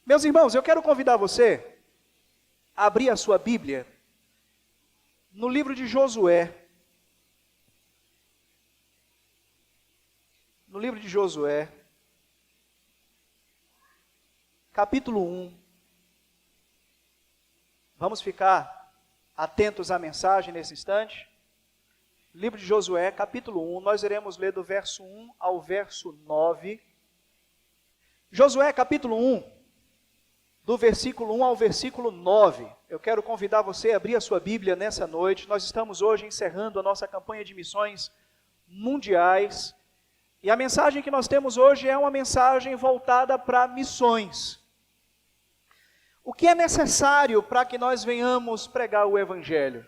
Meus irmãos, eu quero convidar você a abrir a sua Bíblia no livro de Josué. No livro de Josué, capítulo 1. Vamos ficar atentos à mensagem nesse instante. Livro de Josué, capítulo 1, nós iremos ler do verso 1 ao verso 9. Josué, capítulo 1, do versículo 1 ao versículo 9. Eu quero convidar você a abrir a sua Bíblia nessa noite. Nós estamos hoje encerrando a nossa campanha de missões mundiais. E a mensagem que nós temos hoje é uma mensagem voltada para missões. O que é necessário para que nós venhamos pregar o Evangelho?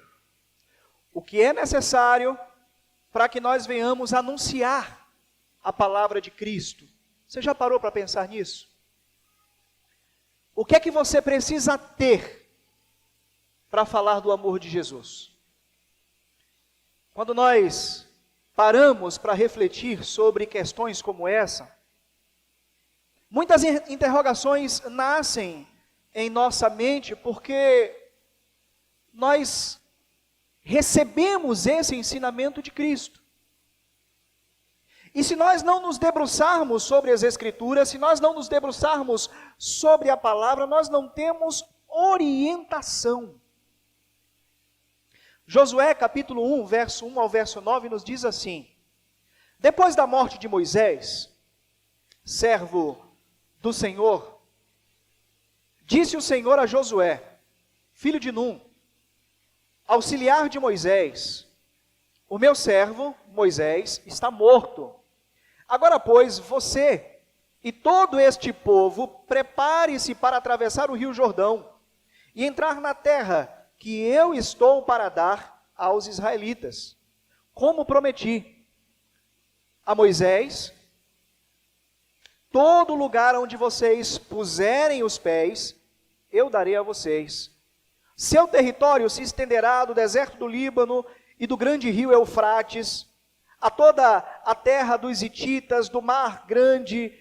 O que é necessário para que nós venhamos anunciar a palavra de Cristo? Você já parou para pensar nisso? O que é que você precisa ter para falar do amor de Jesus? Quando nós paramos para refletir sobre questões como essa, muitas interrogações nascem em nossa mente porque nós recebemos esse ensinamento de Cristo. E se nós não nos debruçarmos sobre as Escrituras, se nós não nos debruçarmos sobre a palavra, nós não temos orientação. Josué capítulo 1, verso 1 ao verso 9 nos diz assim: depois da morte de Moisés, servo do Senhor, disse o Senhor a Josué, filho de Num, auxiliar de Moisés: o meu servo, Moisés, está morto. Agora, pois, você e todo este povo, prepare-se para atravessar o rio Jordão e entrar na terra que eu estou para dar aos israelitas, como prometi a Moisés. Todo lugar onde vocês puserem os pés, eu darei a vocês. Seu território se estenderá do deserto do Líbano e do grande rio Eufrates, a toda a terra dos hititas, do mar grande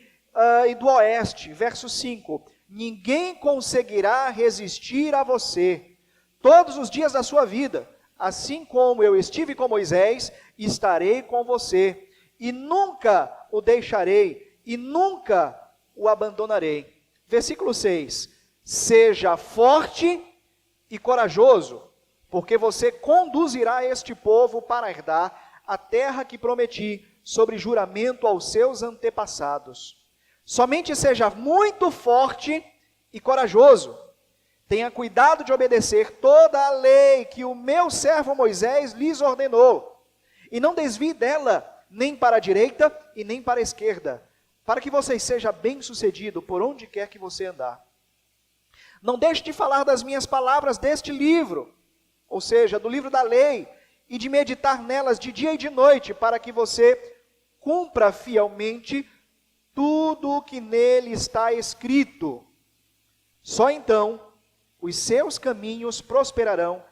e do oeste. Verso 5, ninguém conseguirá resistir a você todos os dias da sua vida. Assim como eu estive com Moisés, estarei com você, e nunca o deixarei, e nunca o abandonarei. Versículo 6, seja forte e corajoso, porque você conduzirá este povo para herdar a terra que prometi sobre juramento aos seus antepassados. Somente seja muito forte e corajoso. Tenha cuidado de obedecer toda a lei que o meu servo Moisés lhes ordenou, e não desvie dela nem para a direita e nem para a esquerda, para que você seja bem-sucedido por onde quer que você andar. Não deixe de falar das minhas palavras deste livro, ou seja, do livro da lei, e de meditar nelas de dia e de noite, para que você cumpra fielmente tudo o que nele está escrito. Só então os seus caminhos prosperarão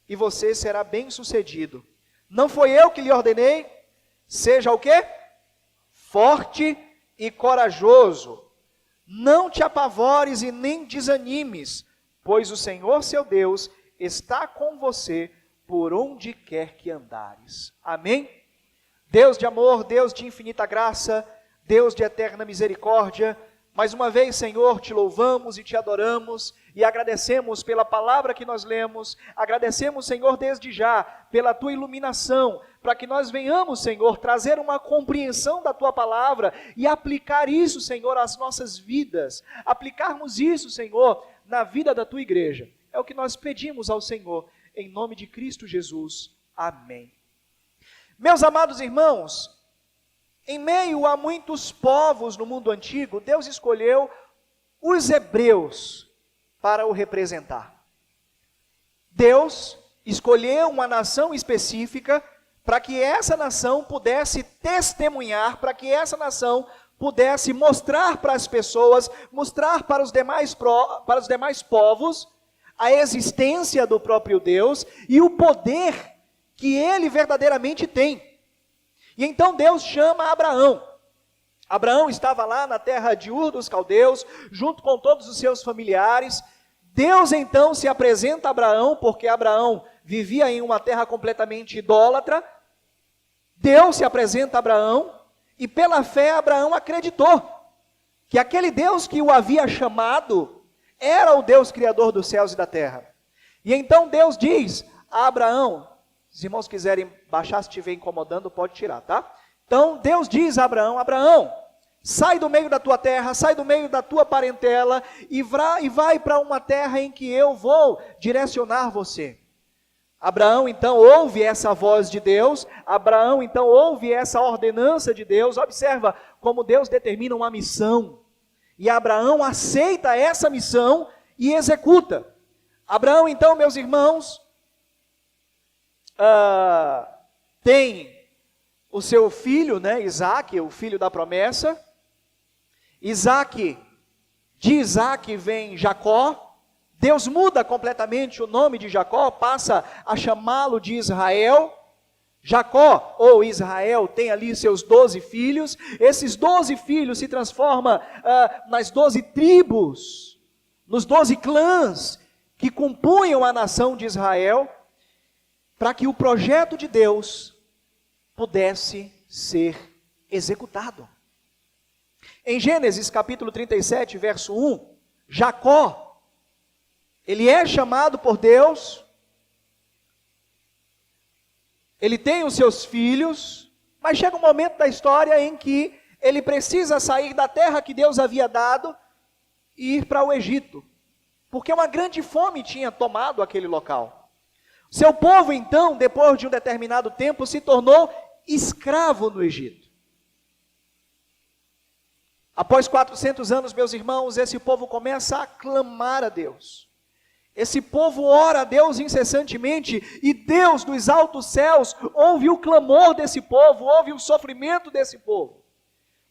e você será bem-sucedido. Não foi eu que lhe ordenei? Seja o quê? Forte e corajoso. Não te apavores e nem desanimes, pois o Senhor seu Deus está com você por onde quer que andares. Amém? Deus de amor, Deus de infinita graça, Deus de eterna misericórdia, mais uma vez, Senhor, te louvamos e te adoramos e agradecemos pela palavra que nós lemos, agradecemos, Senhor, desde já, pela tua iluminação, para que nós venhamos, Senhor, trazer uma compreensão da tua palavra e aplicar isso, Senhor, às nossas vidas, aplicarmos isso, Senhor, na vida da tua igreja. É o que nós pedimos ao Senhor, em nome de Cristo Jesus. Amém. Meus amados irmãos, em meio a muitos povos no mundo antigo, Deus escolheu os hebreus para o representar. Deus escolheu uma nação específica para que essa nação pudesse testemunhar, para que essa nação pudesse mostrar para as pessoas, mostrar para os demais povos a existência do próprio Deus e o poder que ele verdadeiramente tem. E então Deus chama Abraão. Abraão estava lá na terra de Ur dos Caldeus, junto com todos os seus familiares. Deus então se apresenta a Abraão, porque Abraão vivia em uma terra completamente idólatra. Deus se apresenta a Abraão, e pela fé Abraão acreditou que aquele Deus que o havia chamado era o Deus criador dos céus e da terra. E então Deus diz a Abraão, se os irmãos quiserem baixar, se estiver incomodando, pode tirar, tá? Então Deus diz a Abraão, Abraão, sai do meio da tua terra, sai do meio da tua parentela, e vai para uma terra em que eu vou direcionar você. Abraão então ouve essa voz de Deus, Abraão então ouve essa ordenança de Deus. Observa como Deus determina uma missão, e Abraão aceita essa missão e executa. Abraão então, meus irmãos, tem o seu filho, Isaque, o filho da promessa. De Isaque vem Jacó. Deus muda completamente o nome de Jacó, passa a chamá-lo de Israel. Jacó, ou Israel, tem ali seus 12 filhos. Esses 12 filhos se transformam nas 12 tribos, nos 12 clãs que compunham a nação de Israel, para que o projeto de Deus pudesse ser executado. Em Gênesis capítulo 37, verso 1, Jacó, ele é chamado por Deus, ele tem os seus filhos, mas chega um momento da história em que ele precisa sair da terra que Deus havia dado e ir para o Egito, porque uma grande fome tinha tomado aquele local. Seu povo então, depois de um determinado tempo, se tornou escravo no Egito. Após 400 anos, meus irmãos, esse povo começa a clamar a Deus. Esse povo ora a Deus incessantemente, e Deus dos altos céus ouve o clamor desse povo, ouve o sofrimento desse povo.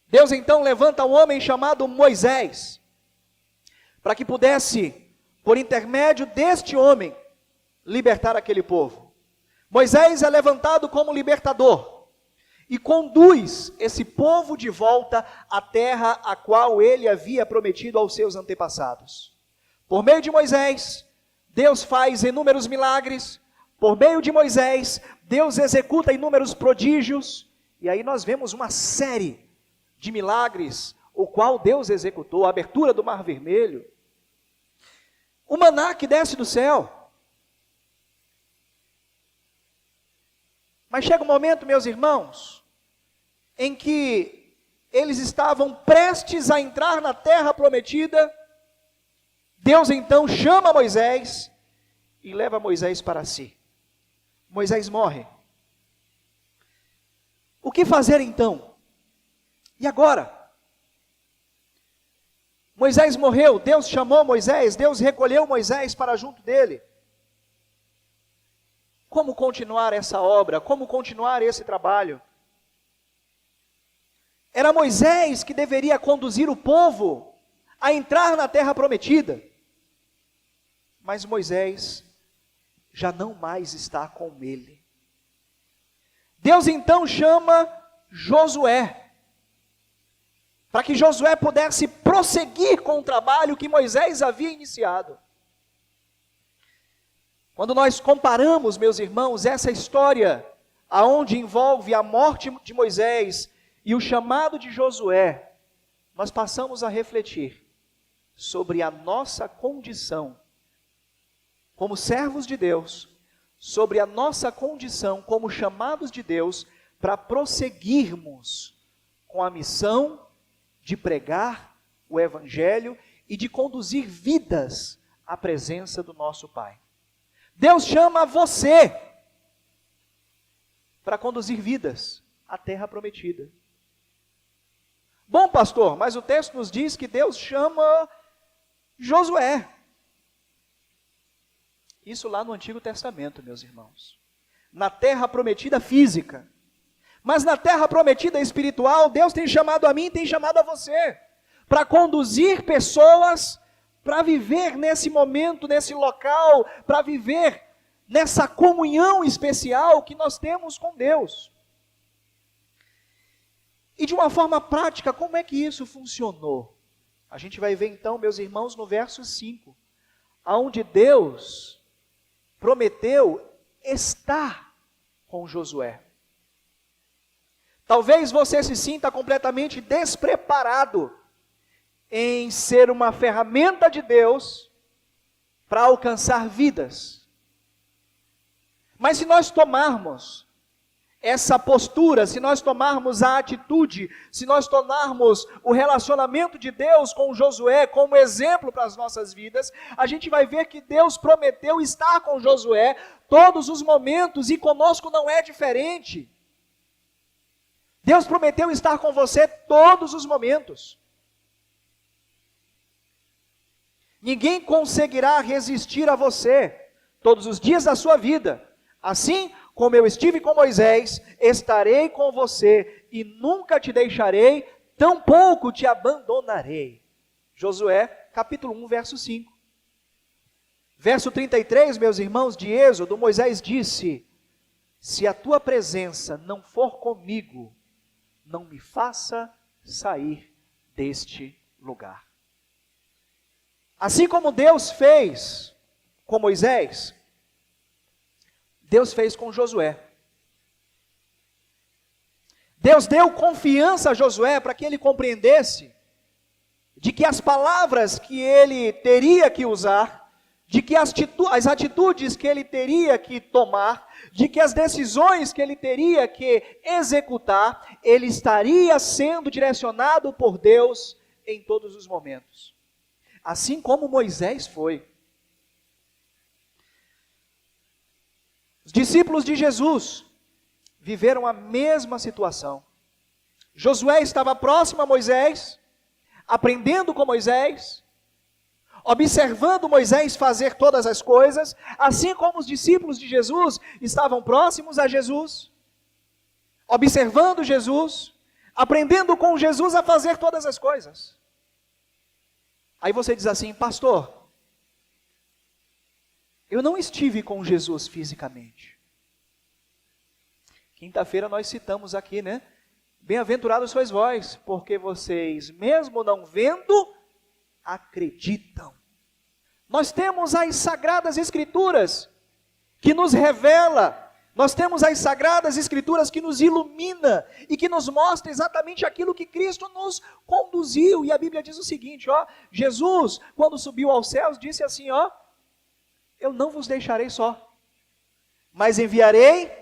Deus então levanta um homem chamado Moisés, para que pudesse, por intermédio deste homem, libertar aquele povo. Moisés é levantado como libertador e conduz esse povo de volta à terra a qual ele havia prometido aos seus antepassados. Por meio de Moisés, Deus faz inúmeros milagres. Por meio de Moisés, Deus executa inúmeros prodígios. E aí nós vemos uma série de milagres, o qual Deus executou: a abertura do Mar Vermelho, o maná que desce do céu. Mas chega um momento, meus irmãos, em que eles estavam prestes a entrar na terra prometida. Deus então chama Moisés e leva Moisés para si. Moisés morre. O que fazer então? E agora? Moisés morreu, Deus chamou Moisés, Deus recolheu Moisés para junto dele. Como continuar essa obra? Como continuar esse trabalho? Era Moisés que deveria conduzir o povo a entrar na terra prometida. Mas Moisés já não mais está com ele. Deus então chama Josué, para que Josué pudesse prosseguir com o trabalho que Moisés havia iniciado. Quando nós comparamos, meus irmãos, essa história, aonde envolve a morte de Moisés e o chamado de Josué, nós passamos a refletir sobre a nossa condição como servos de Deus, sobre a nossa condição como chamados de Deus para prosseguirmos com a missão de pregar o Evangelho e de conduzir vidas à presença do nosso Pai. Deus chama você para conduzir vidas à terra prometida. Bom, pastor, mas o texto nos diz que Deus chama Josué. Isso lá no Antigo Testamento, meus irmãos. Na terra prometida física. Mas na terra prometida espiritual, Deus tem chamado a mim, tem chamado a você, para conduzir pessoas, para viver nesse momento, nesse local, para viver nessa comunhão especial que nós temos com Deus. E de uma forma prática, como é que isso funcionou? A gente vai ver então, meus irmãos, no verso 5, aonde Deus prometeu estar com Josué. Talvez você se sinta completamente despreparado em ser uma ferramenta de Deus para alcançar vidas. Mas se nós tomarmos essa postura, se nós tomarmos a atitude, se nós tornarmos o relacionamento de Deus com Josué como exemplo para as nossas vidas, a gente vai ver que Deus prometeu estar com Josué todos os momentos e conosco não é diferente. Deus prometeu estar com você todos os momentos. Ninguém conseguirá resistir a você todos os dias da sua vida. Assim como eu estive com Moisés, estarei com você e nunca te deixarei, tampouco te abandonarei. Josué, capítulo 1, verso 5. Verso 33, meus irmãos, de Êxodo, Moisés disse: se a tua presença não for comigo, não me faça sair deste lugar. Assim como Deus fez com Moisés, Deus fez com Josué. Deus deu confiança a Josué para que ele compreendesse de que as palavras que ele teria que usar, de que as atitudes que ele teria que tomar, de que as decisões que ele teria que executar, ele estaria sendo direcionado por Deus em todos os momentos. Assim como Moisés foi. Os discípulos de Jesus viveram a mesma situação. Josué estava próximo a Moisés, aprendendo com Moisés, observando Moisés fazer todas as coisas, assim como os discípulos de Jesus estavam próximos a Jesus, observando Jesus, aprendendo com Jesus a fazer todas as coisas. Aí você diz assim: pastor, eu não estive com Jesus fisicamente. Quinta-feira nós citamos aqui, né? Bem-aventurados sois vós, porque vocês, mesmo não vendo, acreditam. Nós temos as Sagradas Escrituras que nos revela, nós temos as Sagradas Escrituras que nos ilumina e que nos mostra exatamente aquilo que Cristo nos conduziu. E a Bíblia diz o seguinte, ó, Jesus, quando subiu aos céus, disse assim, ó: eu não vos deixarei só, mas enviarei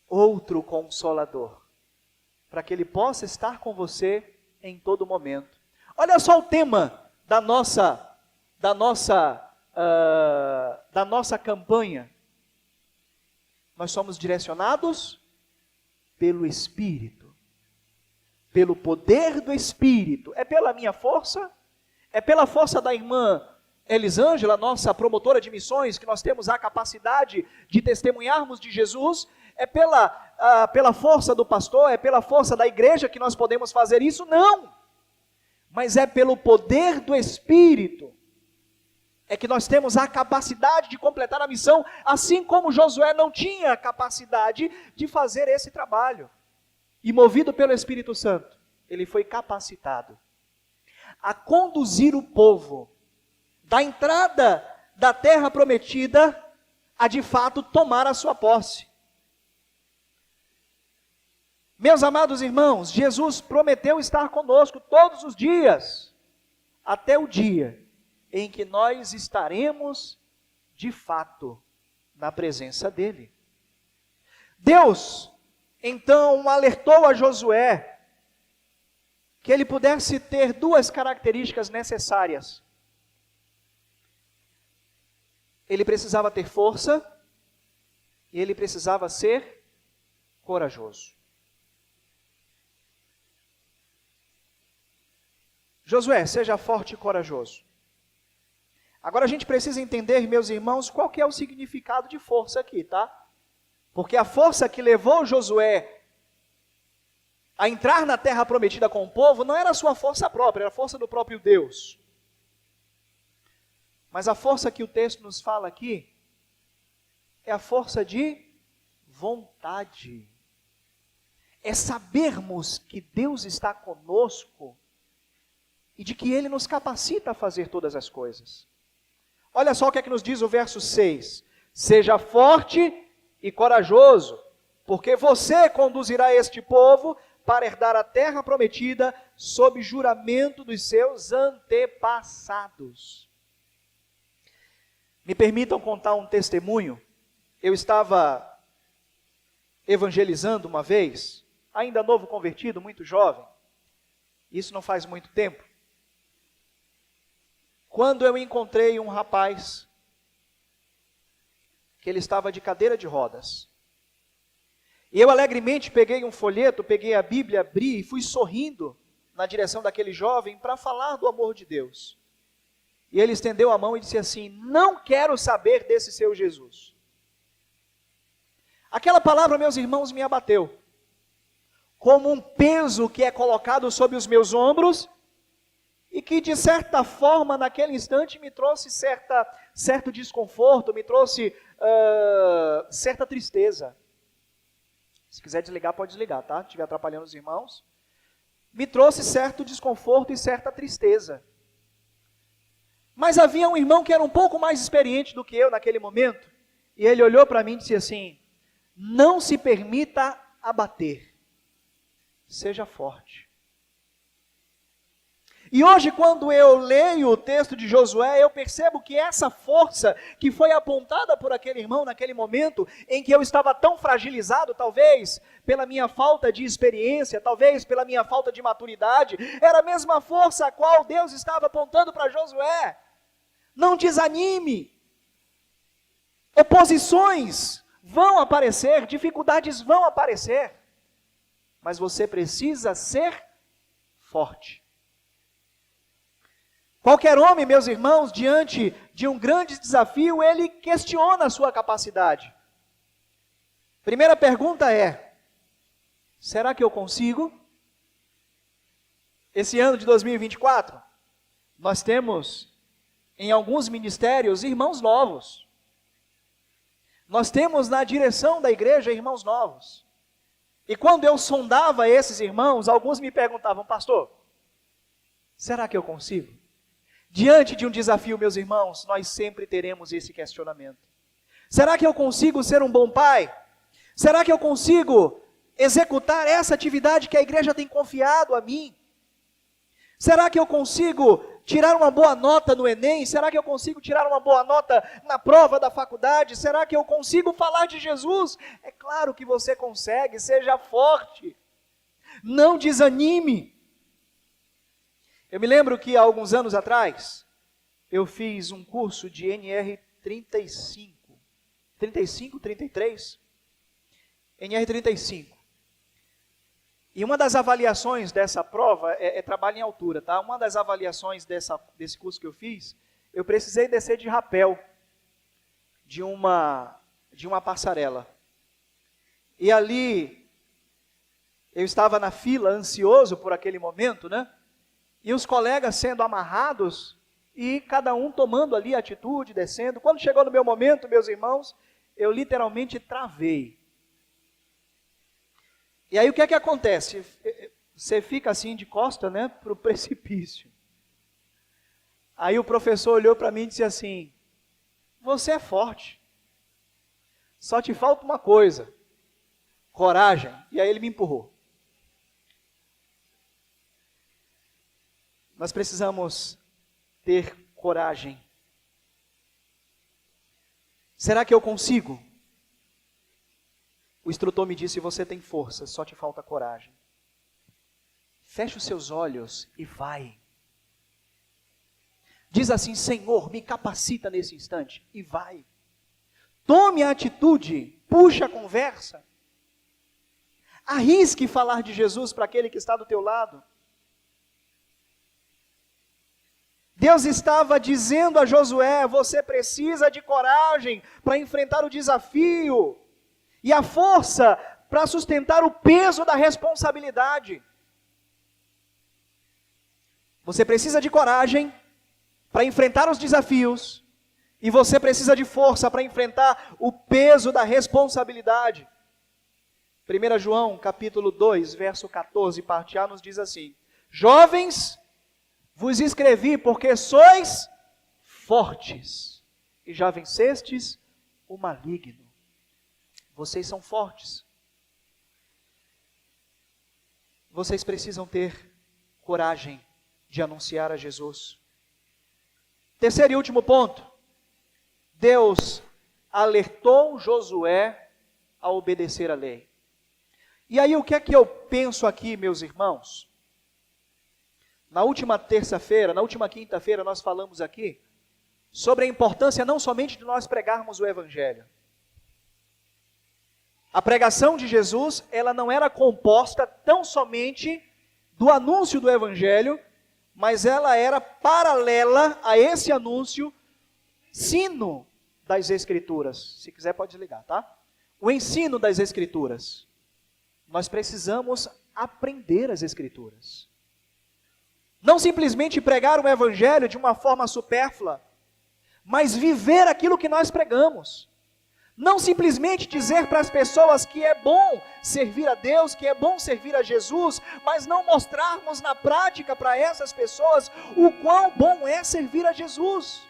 outro Consolador, para que ele possa estar com você em todo momento. Olha só o tema da nossa campanha. Nós somos direcionados pelo Espírito, pelo poder do Espírito. É pela minha força? É pela força da irmã Elisângela, nossa promotora de missões, que nós temos a capacidade de testemunharmos de Jesus? É pela força do pastor? É pela força da igreja que nós podemos fazer isso? Não! Mas é pelo poder do Espírito, é que nós temos a capacidade de completar a missão, assim como Josué não tinha a capacidade de fazer esse trabalho. E movido pelo Espírito Santo, ele foi capacitado a conduzir o povo da entrada da terra prometida a de fato tomar a sua posse. Meus amados irmãos, Jesus prometeu estar conosco todos os dias, até o dia em que nós estaremos, de fato, na presença dEle. Deus, então, alertou a Josué que ele pudesse ter duas características necessárias. Ele precisava ter força e ele precisava ser corajoso. Josué, seja forte e corajoso. Agora a gente precisa entender, meus irmãos, qual que é o significado de força aqui, tá? Porque a força que levou Josué a entrar na terra prometida com o povo não era a sua força própria, era a força do próprio Deus. Mas a força que o texto nos fala aqui é a força de vontade. é sabermos que Deus está conosco e de que Ele nos capacita a fazer todas as coisas. Olha só o que é que nos diz o verso 6. Seja forte e corajoso, porque você conduzirá este povo para herdar a terra prometida sob juramento dos seus antepassados. Me permitam contar um testemunho. Eu estava evangelizando uma vez, ainda novo convertido, muito jovem. Isso não faz muito tempo. Quando eu encontrei um rapaz, que ele estava de cadeira de rodas. E eu alegremente peguei um folheto, peguei a Bíblia, abri e fui sorrindo na direção daquele jovem para falar do amor de Deus. E ele estendeu a mão e disse assim: não quero saber desse seu Jesus. Aquela palavra, meus irmãos, me abateu, como um peso que é colocado sobre os meus ombros, e que de certa forma, naquele instante, me trouxe certo desconforto, me trouxe certa tristeza. Se quiser desligar, pode desligar, tá? Se estiver atrapalhando os irmãos. Me trouxe certo desconforto e certa tristeza. Mas havia um irmão que era um pouco mais experiente do que eu naquele momento, e ele olhou para mim e disse assim: não se permita abater, seja forte. E hoje, quando eu leio o texto de Josué, eu percebo que essa força que foi apontada por aquele irmão naquele momento, em que eu estava tão fragilizado, talvez pela minha falta de experiência, talvez pela minha falta de maturidade, era a mesma força a qual Deus estava apontando para Josué. Não desanime. Oposições vão aparecer, dificuldades vão aparecer, mas você precisa ser forte. Qualquer homem, meus irmãos, diante de um grande desafio, ele questiona a sua capacidade. Primeira pergunta é: será que eu consigo? Esse ano de 2024, nós temos em alguns ministérios irmãos novos. Nós temos na direção da igreja irmãos novos. E quando eu sondava esses irmãos, alguns me perguntavam: pastor, será que eu consigo? Diante de um desafio, meus irmãos, nós sempre teremos esse questionamento. Será que eu consigo ser um bom pai? Será que eu consigo executar essa atividade que a igreja tem confiado a mim? Será que eu consigo tirar uma boa nota no Enem? Será que eu consigo tirar uma boa nota na prova da faculdade? Será que eu consigo falar de Jesus? É claro que você consegue, seja forte. Não desanime. Eu me lembro que há alguns anos atrás, eu fiz um curso de NR35, 33, NR35. E uma das avaliações dessa prova é trabalho em altura, tá? Uma das avaliações desse curso que eu fiz, eu precisei descer de rapel de uma passarela. E ali, eu estava na fila, ansioso por aquele momento, né? E os colegas sendo amarrados e cada um tomando ali a atitude, descendo. Quando chegou no meu momento, meus irmãos, eu literalmente travei. E aí o que é que acontece? Você fica assim de costa, né, para o precipício. Aí o professor olhou para mim e disse assim: você é forte, só te falta uma coisa, coragem. E aí ele me empurrou. Nós precisamos ter coragem. Será que eu consigo? O instrutor me disse: você tem força, só te falta coragem. Feche os seus olhos e vai. Diz assim: Senhor, me capacita nesse instante, e vai. Tome a atitude, puxe a conversa. Arrisque falar de Jesus para aquele que está do teu lado. Deus estava dizendo a Josué: você precisa de coragem para enfrentar o desafio e a força para sustentar o peso da responsabilidade. Você precisa de coragem para enfrentar os desafios e você precisa de força para enfrentar o peso da responsabilidade. 1 João, capítulo 2, verso 14, parte A, nos diz assim: jovens, vos escrevi porque sois fortes, e já vencestes o maligno. Vocês são fortes. Vocês precisam ter coragem de anunciar a Jesus. Terceiro e último ponto. Deus alertou Josué a obedecer a lei. E aí o que é que eu penso aqui, meus irmãos? Na última quinta-feira, nós falamos aqui sobre a importância não somente de nós pregarmos o Evangelho. A pregação de Jesus, ela não era composta tão somente do anúncio do Evangelho, mas ela era paralela a esse anúncio, ensino das Escrituras. Se quiser pode desligar, tá? O ensino das Escrituras. Nós precisamos aprender as Escrituras. Não simplesmente pregar o Evangelho de uma forma supérflua, mas viver aquilo que nós pregamos. Não simplesmente dizer para as pessoas que é bom servir a Deus, que é bom servir a Jesus, mas não mostrarmos na prática para essas pessoas o quão bom é servir a Jesus.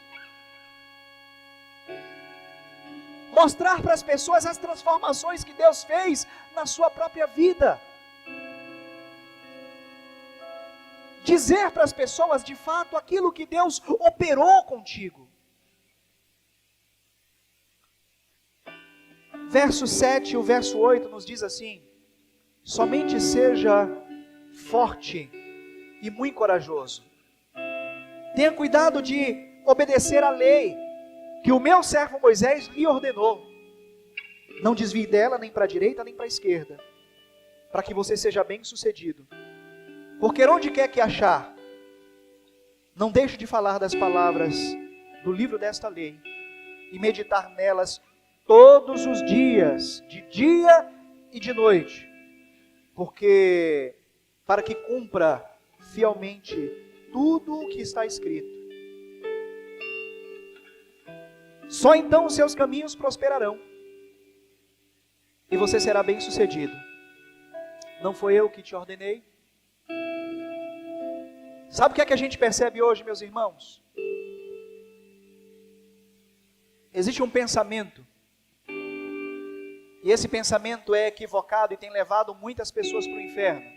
Mostrar para as pessoas as transformações que Deus fez na sua própria vida. Dizer para as pessoas de fato aquilo que Deus operou contigo. Verso 7 e o verso 8 nos diz assim: somente seja forte e muito corajoso. Tenha cuidado de obedecer à lei que o meu servo Moisés lhe ordenou. Não desvie dela nem para a direita nem para a esquerda, para que você seja bem sucedido. Porque onde quer que achar, não deixe de falar das palavras do livro desta lei e meditar nelas todos os dias, de dia e de noite, porque para que cumpra fielmente tudo o que está escrito. Só então os seus caminhos prosperarão e você será bem sucedido. Não foi eu que te ordenei? Sabe o que é que a gente percebe hoje, meus irmãos? Existe um pensamento, e esse pensamento é equivocado e tem levado muitas pessoas para o inferno.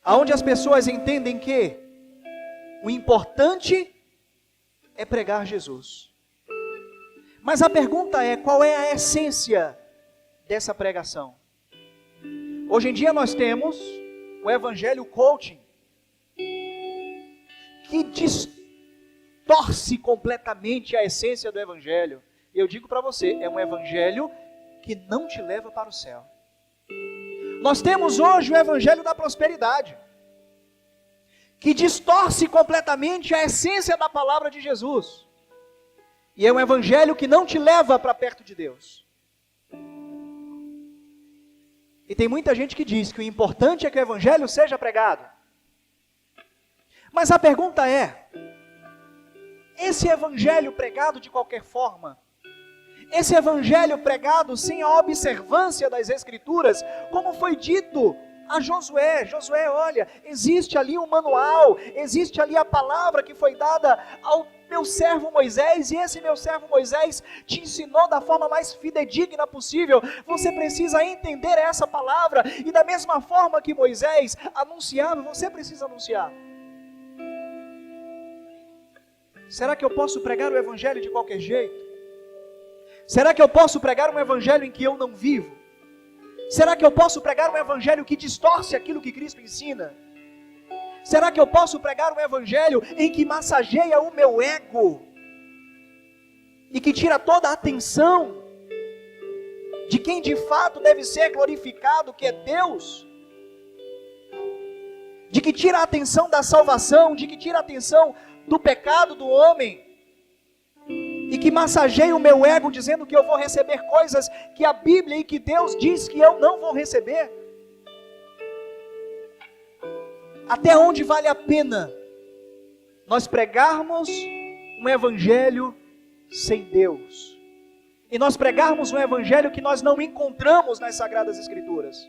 Aonde as pessoas entendem que o importante é pregar Jesus. Mas a pergunta é, qual é a essência dessa pregação? Hoje em dia nós temos o Evangelho Coaching, que distorce completamente a essência do Evangelho. Eu digo para você, é um Evangelho que não te leva para o céu. Nós temos hoje o Evangelho da prosperidade, que distorce completamente a essência da palavra de Jesus. E é um Evangelho que não te leva para perto de Deus. E tem muita gente que diz que o importante é que o Evangelho seja pregado. Mas a pergunta é, esse Evangelho pregado de qualquer forma, esse Evangelho pregado sem a observância das Escrituras, como foi dito a Josué, olha, existe ali um manual, existe ali a palavra que foi dada ao meu servo Moisés, e esse meu servo Moisés te ensinou da forma mais fidedigna possível. Você precisa entender essa palavra, e da mesma forma que Moisés anunciava, você precisa anunciar. Será que eu posso pregar o Evangelho de qualquer jeito? Será que eu posso pregar um Evangelho em que eu não vivo? Será que eu posso pregar um Evangelho que distorce aquilo que Cristo ensina? Será que eu posso pregar um Evangelho em que massageia o meu ego? E que tira toda a atenção de quem de fato deve ser glorificado, que é Deus? De que tira a atenção da salvação, de que tira a atenção do pecado do homem? E que massageia o meu ego dizendo que eu vou receber coisas que a Bíblia e que Deus diz que eu não vou receber? Até onde vale a pena nós pregarmos um Evangelho sem Deus? e nós pregarmos um evangelho que nós não encontramos nas Sagradas Escrituras.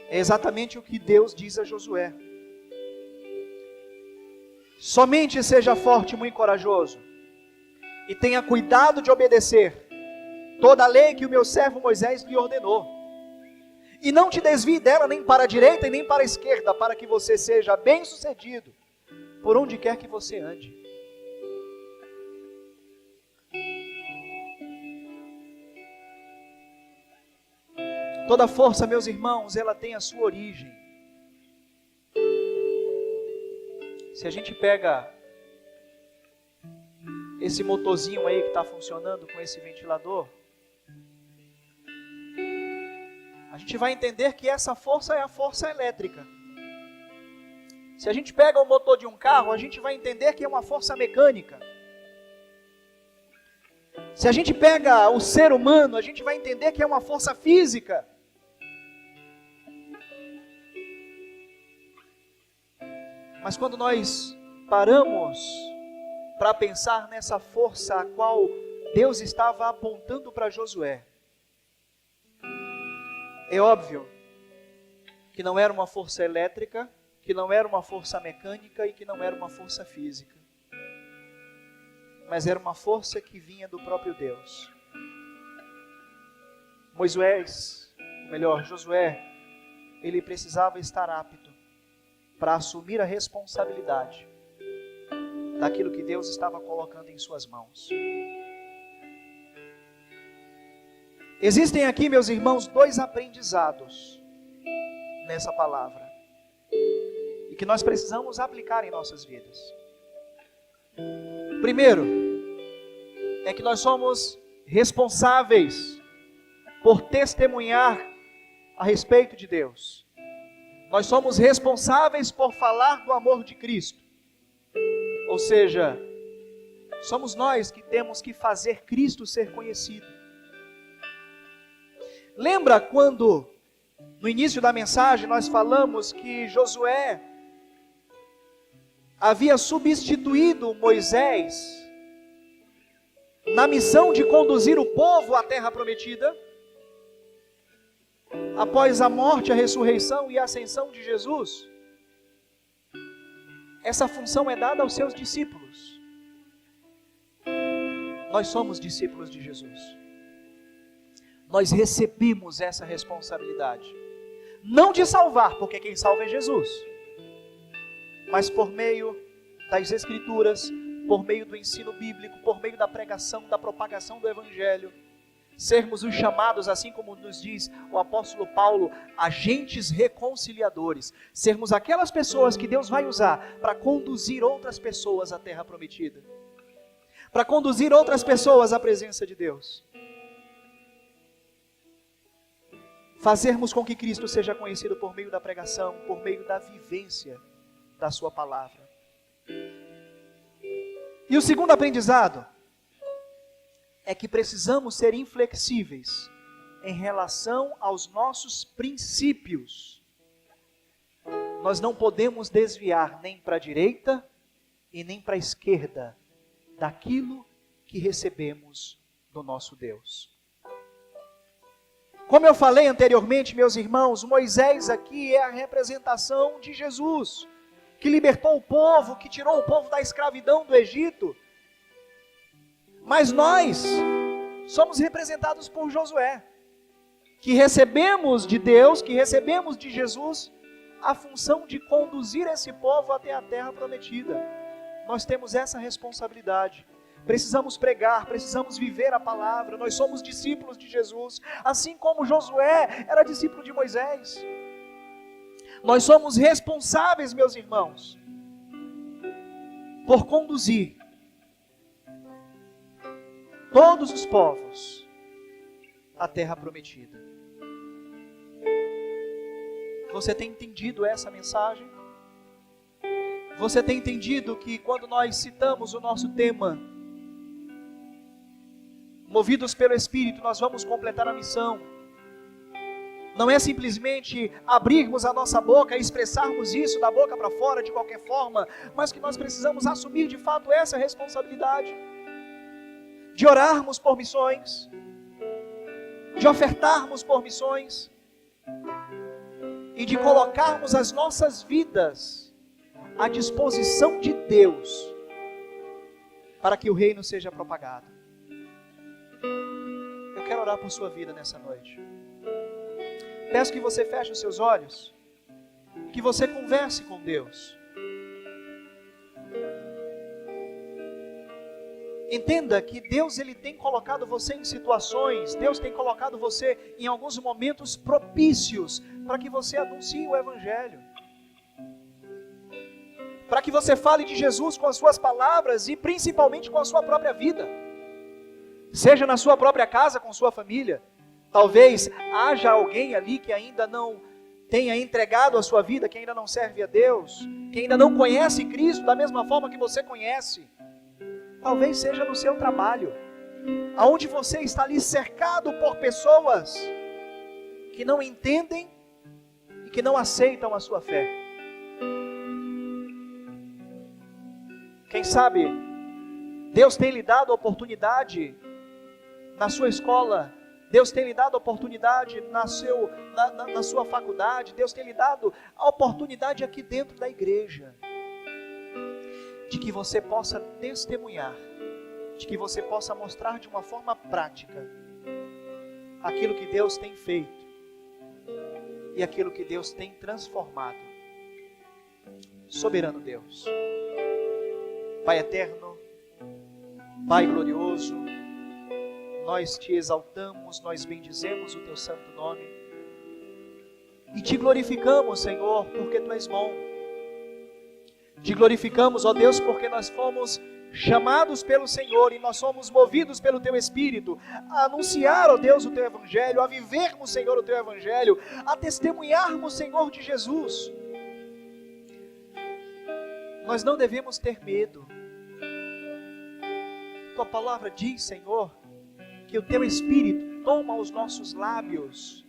É exatamente o que Deus diz a Josué. Somente seja forte e muito corajoso, e tenha cuidado de obedecer toda a lei que o meu servo Moisés lhe ordenou. E não te desvie dela nem para a direita e nem para a esquerda, para que você seja bem-sucedido por onde quer que você ande. Toda força, meus irmãos, ela tem a sua origem. Se a gente pega esse motorzinho aí que está funcionando com esse ventilador, a gente vai entender que essa força é a força elétrica. Se a gente pega o motor de um carro, a gente vai entender que é uma força mecânica. Se a gente pega o ser humano, a gente vai entender que é uma força física. Mas quando nós paramos para pensar nessa força a qual Deus estava apontando para Josué, é óbvio que não era uma força elétrica, que não era uma força mecânica e que não era uma força física, mas era uma força que vinha do próprio Deus. Josué, ele precisava estar apto para assumir a responsabilidade daquilo que Deus estava colocando em suas mãos. Existem aqui, meus irmãos, dois aprendizados nessa palavra e que nós precisamos aplicar em nossas vidas. Primeiro, é que nós somos responsáveis por testemunhar a respeito de Deus. Nós somos responsáveis por falar do amor de Cristo. Ou seja, somos nós que temos que fazer Cristo ser conhecido. Lembra quando, no início da mensagem, nós falamos que Josué havia substituído Moisés na missão de conduzir o povo à terra prometida? Após a morte, a ressurreição e a ascensão de Jesus, essa função é dada aos seus discípulos. Nós somos discípulos de Jesus. Nós recebemos essa responsabilidade. Não de salvar, porque quem salva é Jesus, mas por meio das Escrituras, por meio do ensino bíblico, por meio da pregação, da propagação do Evangelho, sermos os chamados, assim como nos diz o apóstolo Paulo, agentes reconciliadores, sermos aquelas pessoas que Deus vai usar para conduzir outras pessoas à terra prometida, para conduzir outras pessoas à presença de Deus, fazermos com que Cristo seja conhecido por meio da pregação, por meio da vivência da sua palavra. E o segundo aprendizado é que precisamos ser inflexíveis em relação aos nossos princípios. Nós não podemos desviar nem para a direita e nem para a esquerda daquilo que recebemos do nosso Deus. Como eu falei anteriormente, meus irmãos, Moisés aqui é a representação de Jesus, que libertou o povo, que tirou o povo da escravidão do Egito. Mas nós somos representados por Josué, que recebemos de Deus, que recebemos de Jesus, a função de conduzir esse povo até a terra prometida. Nós temos essa responsabilidade. Precisamos pregar, precisamos viver a palavra. Nós somos discípulos de Jesus, assim como Josué era discípulo de Moisés. Nós somos responsáveis, meus irmãos, por conduzir todos os povos à terra prometida. Você tem entendido essa mensagem? Você tem entendido que quando nós citamos o nosso tema, movidos pelo Espírito, nós vamos completar a missão. Não é simplesmente abrirmos a nossa boca e expressarmos isso da boca para fora de qualquer forma, mas que nós precisamos assumir de fato essa responsabilidade de orarmos por missões, de ofertarmos por missões e de colocarmos as nossas vidas à disposição de Deus para que o reino seja propagado. Eu quero orar por sua vida nessa noite. Peço que você feche os seus olhos, que você converse com Deus. Entenda que Deus ele tem colocado você em situações, Deus tem colocado você em alguns momentos propícios para que você anuncie o Evangelho. Para que você fale de Jesus com as suas palavras e principalmente com a sua própria vida. Seja na sua própria casa, com sua família. Talvez haja alguém ali que ainda não tenha entregado a sua vida, que ainda não serve a Deus, que ainda não conhece Cristo da mesma forma que você conhece. Talvez seja no seu trabalho, aonde você está ali cercado por pessoas que não entendem e que não aceitam a sua fé. Quem sabe Deus tem lhe dado a oportunidade na sua escola, Deus tem lhe dado a oportunidade na sua faculdade, Deus tem lhe dado a oportunidade aqui dentro da igreja, de que você possa testemunhar, de que você possa mostrar de uma forma prática aquilo que Deus tem feito e aquilo que Deus tem transformado. Soberano Deus, Pai eterno, Pai glorioso, nós te exaltamos, nós bendizemos o teu santo nome e te glorificamos, Senhor, porque tu és bom. Te glorificamos, ó Deus, porque nós fomos chamados pelo Senhor e nós somos movidos pelo teu Espírito a anunciar, ó Deus, o teu Evangelho, a vivermos, Senhor, o teu Evangelho, a testemunharmos, Senhor, de Jesus. Nós não devemos ter medo. Tua palavra diz, Senhor, que o teu Espírito toma os nossos lábios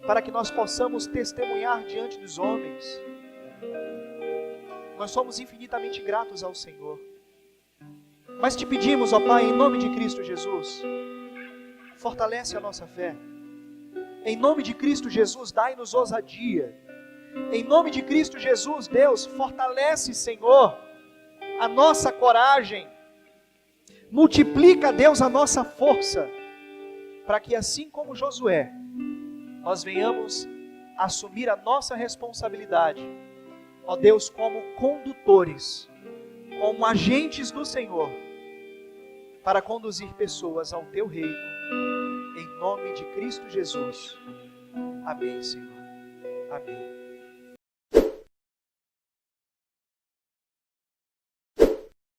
para que nós possamos testemunhar diante dos homens. Nós somos infinitamente gratos ao Senhor. Mas te pedimos, ó Pai, em nome de Cristo Jesus, fortalece a nossa fé. Em nome de Cristo Jesus, dai-nos ousadia. Em nome de Cristo Jesus, Deus, fortalece, Senhor, a nossa coragem. Multiplica, Deus, a nossa força, para que assim como Josué, nós venhamos assumir a nossa responsabilidade, ó Deus, como condutores, como agentes do Senhor, para conduzir pessoas ao teu reino, em nome de Cristo Jesus. Amém, Senhor. Amém.